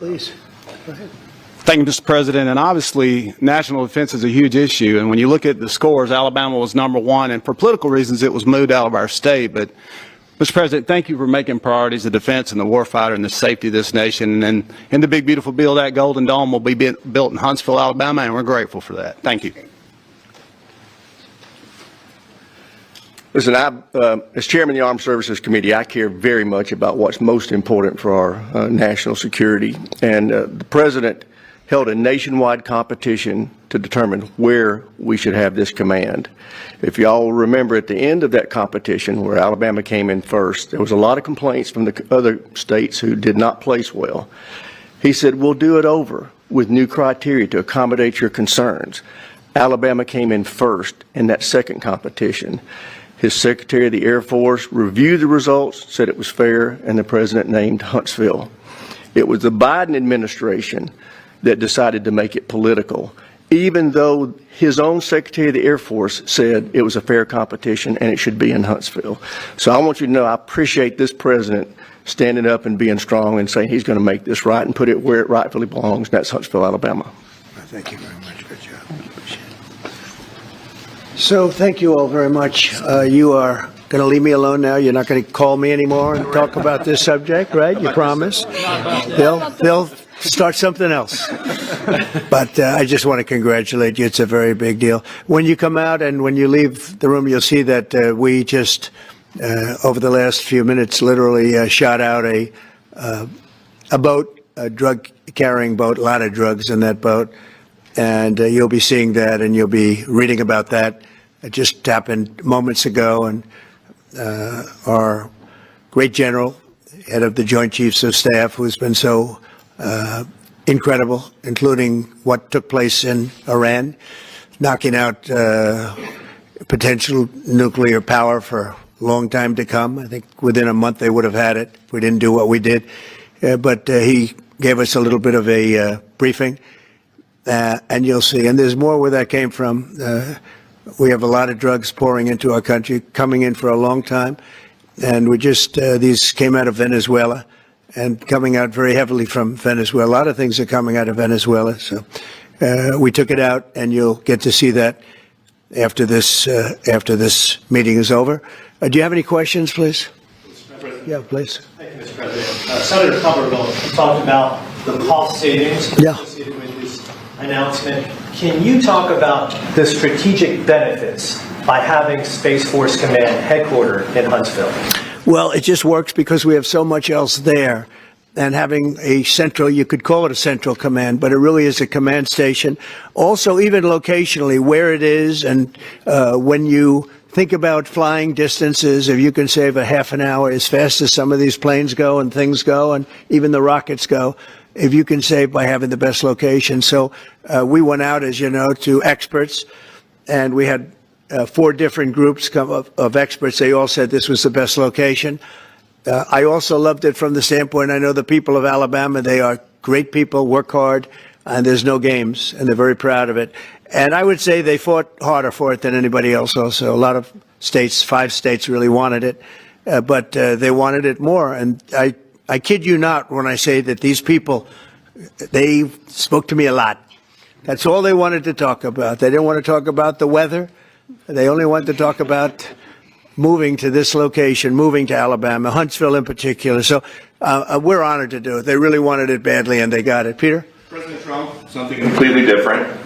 Please, go ahead. Thank you, Mr. President. And obviously, national defense is a huge issue. And when you look at the scores, Alabama was #1. And for political reasons, it was moved out of our state. But, Mr. President, thank you for making priorities the defense and the warfighter and the safety of this nation. And in the big, beautiful bill, that Golden Dome will be built in Huntsville, Alabama, and we're grateful for that. Thank you. Listen, as chairman of the Armed Services Committee, I care very much about what's most important for our national security. And the President held a nationwide competition to determine where we should have this command. If y'all remember, at the end of that competition, where Alabama came in first, there was a lot of complaints from the other states who did not place well. He said, we'll do it over with new criteria to accommodate your concerns. Alabama came in first in that second competition. His Secretary of the Air Force reviewed the results, said it was fair, and the President named Huntsville. It was the Biden administration that decided to make it political, even though his own Secretary of the Air Force said it was a fair competition and it should be in Huntsville. So I want you to know I appreciate this President standing up and being strong and saying he's going to make this right and put it where it rightfully belongs, and that's Huntsville, Alabama. Thank you very much. Good job. So thank you all very much. You are going to leave me alone now? You're not going to call me anymore and talk about this subject, right? You promise? They'll start something else. But I just want to congratulate you. It's a very big deal. When you come out and when you leave the room, you'll see that we just, over the last few minutes, literally shot out a boat, a drug-carrying boat, a lot of drugs in that boat. And you'll be seeing that and you'll be reading about that. It just happened moments ago, and our great general, head of the Joint Chiefs of Staff, who's been so incredible, including what took place in Iran, knocking out potential nuclear power for a long time to come. I think within a month they would have had it if we didn't do what we did. But he gave us a little bit of a briefing. And you'll see, and there's more where that came from. We have a lot of drugs pouring into our country, coming in for a long time, and we just, these came out of Venezuela and coming out very heavily from Venezuela. A lot of things are coming out of Venezuela, so we took it out, and you'll get to see that after this meeting is over. Do you have any questions, please? Yeah, please. Thank you, Mr. President. Senator Tuberville talked about the cost savings associated with this announcement. Can you talk about the strategic benefits by having Space Force Command headquartered in Huntsville? Well, it just works because we have so much else there. And having a central, you could call it a central command, but it really is a command station. Also, even locationally, where it is, and when you think about flying distances, if you can save a half an hour as fast as some of these planes go and things go, and even the rockets go, if you can save by having the best location. So we went out, as you know, to experts, and we had 4 different groups of experts. They all said this was the best location. I also loved it from the standpoint, I know the people of Alabama, they are great people, work hard, and there's no games, and they're very proud of it. And I would say they fought harder for it than anybody else also. A lot of states, 5 states really wanted it, but they wanted it more. And I kid you not when I say that these people, they spoke to me a lot. That's all they wanted to talk about. They didn't want to talk about the weather. They only wanted to talk about moving to this location, moving to Alabama, Huntsville in particular. So we're honored to do it. They really wanted it badly, and they got it. Peter? President Trump, something completely different.